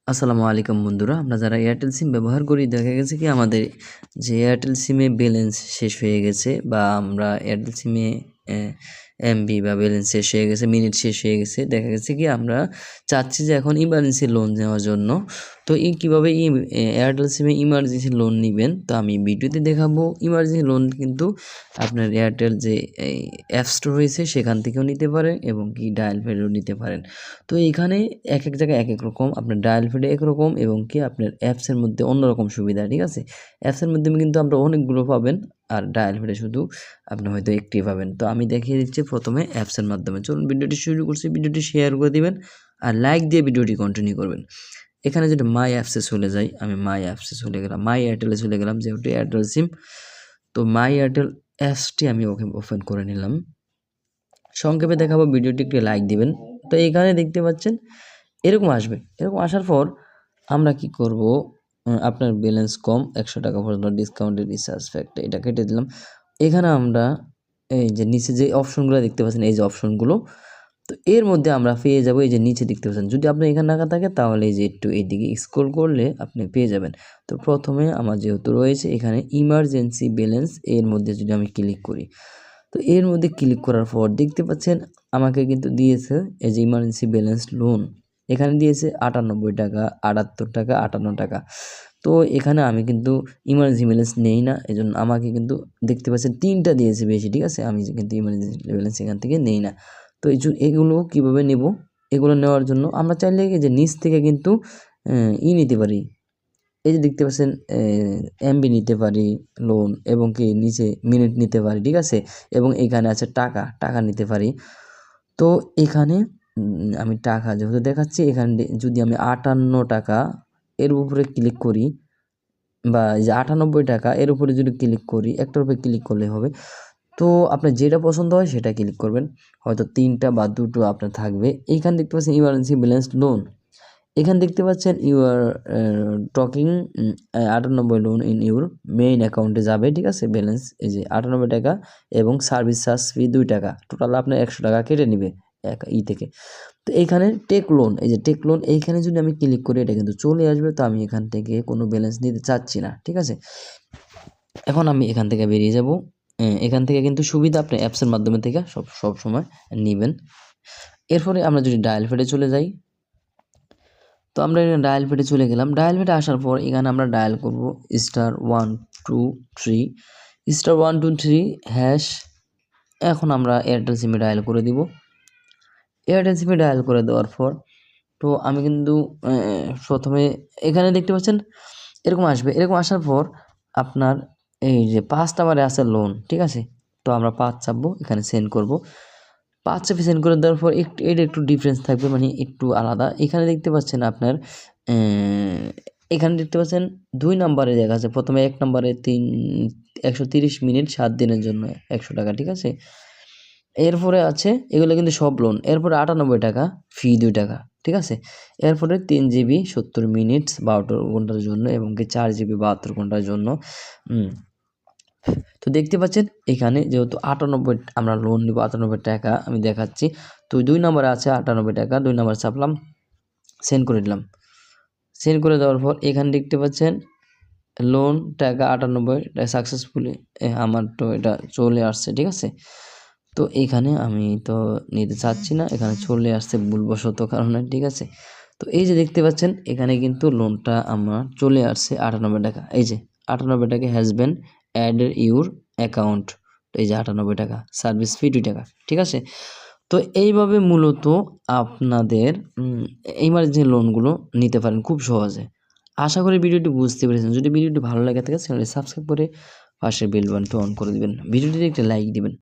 আসসালামু আলাইকুম বন্ধুরা, আমরা যারা এয়ারটেল সিম ব্যবহার করি দেখা গেছে কি আমাদের যে এয়ারটেল সিমে ব্যালেন্স শেষ হয়ে গেছে বা আমরা এয়ারটেল সিমে এমবি বা ব্যালেন্স শেষ হয়ে গেছে, মিনিট শেষ হয়ে গেছে, দেখা গেছে কি আমরা চাচ্ছি যে এখন ইমার্জেন্সি লোন নেওয়ার জন্য। তো কীভাবে এয়ারটেল সিমে ইমার্জেন্সি লোন নেবেন তো আমি ভিডিওতে দেখাবো। ইমার্জেন্সি লোন কিন্তু আপনার এয়ারটেল যে অ্যাপ স্টোর রয়েছে সেখান থেকেও নিতে পারেন এবং কি ডায়াল প্যাডেও নিতে পারেন। তো এখানে এক এক জায়গায় এক এক রকম, আপনার ডায়াল প্যাডে একরকম এবং কি আপনার অ্যাপসের মধ্যে অন্যরকম সুবিধা, ঠিক আছে। অ্যাপসের মাধ্যমে কিন্তু আমরা অনেকগুলো পাবেন আর ডায়াল প্যাডে শুধু আপনি হয়তো একটি পাবেন। তো আমি দেখিয়ে দিচ্ছি প্রথমে অ্যাপসের মাধ্যমে। চলুন ভিডিওটি শুরু করছি, ভিডিওটি শেয়ার করে দিবেন আর লাইক দিয়ে ভিডিওটি কন্টিনিউ করবেন। এখানে যদি মাই অ্যাপসে চলে যাই, আমি মাই অ্যাপসে চলে গেলাম, মাই এয়ারটেলে চলে গেলাম, যেহেতু এয়ারটেল সিম। তো মাই এয়ারটেল অ্যাপসটি আমি ওপেন করে নিলাম। সংক্ষেপে দেখাবো, ভিডিওটি একটু লাইক দিবেন। তো এখানে দেখতে পাচ্ছেন এরকম আসবে। এরকম আসার পর আমরা কি করব, আপনার ব্যালেন্স কম 100 টাকা পর্যন্ত ডিসকাউন্টেড রিচার্জ ফ্যাক্টর, এটা কেটে দিলাম। এখানে আমরা এই যে নিচে যে অপশনগুলো দেখতে পাচ্ছেন, এই যে অপশনগুলো, তো এর মধ্যে আমরা পেয়ে যাব এই যে নিচে দেখতে পাচ্ছেন। যদি আপনি এখানে না থাকে তাহলে এই যে একটু এইদিকে স্ক্রল করলে আপনি পেয়ে যাবেন। তো প্রথমে আমার যেহেতু রয়েছে এখানে ইমার্জেন্সি ব্যালেন্স, এর মধ্যে যদি আমি ক্লিক করি, তো এর মধ্যে ক্লিক করার পর দেখতে পাচ্ছেন আমাকে কিন্তু দিয়েছে এই যে ইমার্জেন্সি ব্যালেন্স লোন। এখানে দিয়েছে 98 টাকা, 78 টাকা, 58 টাকা। তো এখানে আমি কিন্তু ইমার্জেন্সি ব্যালেন্স নেই না, এই জন্য আমাকে কিন্তু দেখতে পাচ্ছেন 3টা দিয়েছে বেশি, ঠিক আছে। আমি কিন্তু ইমার্জেন্সি ব্যালেন্স এখান থেকে নেই না। তো এগুলো কীভাবে নেব, এগুলো নেওয়ার জন্য আমরা চাইলে যে নিচ থেকে কিন্তু নিতে পারি। এই যে দেখতে পাচ্ছেন এমবি নিতে পারি লোন এবং কি নিচে মিনিট নিতে পারি, ঠিক আছে। এবং এখানে আছে টাকা নিতে পারি। তো এখানে আমি টাকা যেহেতু দেখাচ্ছি, এখানে যদি আমি 58 টাকা এর উপরে ক্লিক করি বা এই যে 98 টাকা এর উপরে যদি ক্লিক করি, একটার উপরে ক্লিক করলে হবে। তো আপনার যেটা পছন্দ হয় সেটা ক্লিক করবেন, হয়তো 3টা বা 2টো আপনার থাকবে। এইখানে দেখতে পাচ্ছেন ইমার্জেন্সি ব্যালেন্স লোন, এখানে দেখতে পাচ্ছেন you are talking 98 loan in your main অ্যাকাউন্টে যাবে, ঠিক আছে। ব্যালেন্স এই যে 98 টাকা এবং সার্ভিস চার্জ ফি 2 টাকা, টোটাল আপনার 100 টাকা কেটে নেবে থেকে। তো এইখানে টেক লোন, এই যে টেক লোন, এইখানে যদি আমি ক্লিক করি এটা কিন্তু চলে আসবে। তো আমি এখান থেকে কোনো ব্যালেন্স নিতে চাচ্ছি না, ঠিক আছে। এখন আমি এখান থেকে বেরিয়ে যাব। এখান থেকে কিন্তু সুবিধা আপনি অ্যাপসের মাধ্যমে থেকে সব সময় নেবেন। এরপরে আমরা যদি ডায়াল প্যাডে চলে যাই, তো আমরা এখানে ডায়াল প্যাডে চলে গেলাম। ডায়াল প্যাডে আসার পর এখানে আমরা ডায়াল করব *123 *123#। এখন আমরা এয়ারটেল সিমে ডায়াল করে দিব। এয়ারটেল সিমে ডায়াল করে দেওয়ার পর তো আমি কিন্তু প্রথমে এখানে দেখতে পাচ্ছেন এরকম আসবে। এরকম আসার পর আপনার এই যে 5 নাম্বারে আছে লোন, ঠিক আছে। তো আমরা 5 চাপবো, এখানে সেন্ড করব। 5 চেপে সেন্ড করে দেওয়ার পর এটা একটু ডিফারেন্স থাকবে, মানে একটু আলাদা। এখানে দেখতে পাচ্ছেন আপনার এখানে দেখতে পাচ্ছেন 2 নাম্বারে দেখা আছে। প্রথমে 1 নাম্বারে 130 মিনিট 7 দিনের জন্য 100 টাকা, ঠিক আছে। এরপরে আছে এগুলো কিন্তু সব লোন। এরপরে 98 টাকা, ফি 2 টাকা, ঠিক আছে। এরপরে 3 জিবি 70 মিনিট 12 ঘন্টার জন্য এবং 4 জিবি 72 ঘন্টার জন্য। তো দেখতে পাচ্ছেন এখানে যেহেতু 98 আমরা লোন নিব 98 টাকা, আমি দেখাচ্ছি। তো 2 নাম্বারে আছে 98 টাকা, 2 নাম্বার চাপলাম, সেন্ড করে দিলাম। সেন্ড করে দেওয়ার পর এখানে দেখতে পাচ্ছেন লোন টাকা 98 সাকসেসফুলি আমার তো এটা চলে আসছে, ঠিক আছে। তো এখানে আমি তো নিতে চাচ্ছি না, এখানে চলে আসছে ভুলবশত কারণে, ঠিক আছে। তো এই যে দেখতে পাচ্ছেন এখানে কিন্তু লোনটা আমার চলে আসছে 98 টাকা। এই যে 98 টাকা has been added your account. তো এই যে 98 টাকা, সার্ভিস ফি 2 টাকা, ঠিক আছে। তো এইভাবে মূলত আপনাদের ইমার্জেন্সি লোনগুলো নিতে পারেন খুব সহজে। আশা করি ভিডিওটি বুঝতে পেরেছেন। যদি ভিডিওটি ভালো লাগে থাকে চ্যানেলটি সাবস্ক্রাইব করে পাশের বেল বাটনটি অন করে দিবেন। ভিডিওটিতে একটা লাইক দিবেন।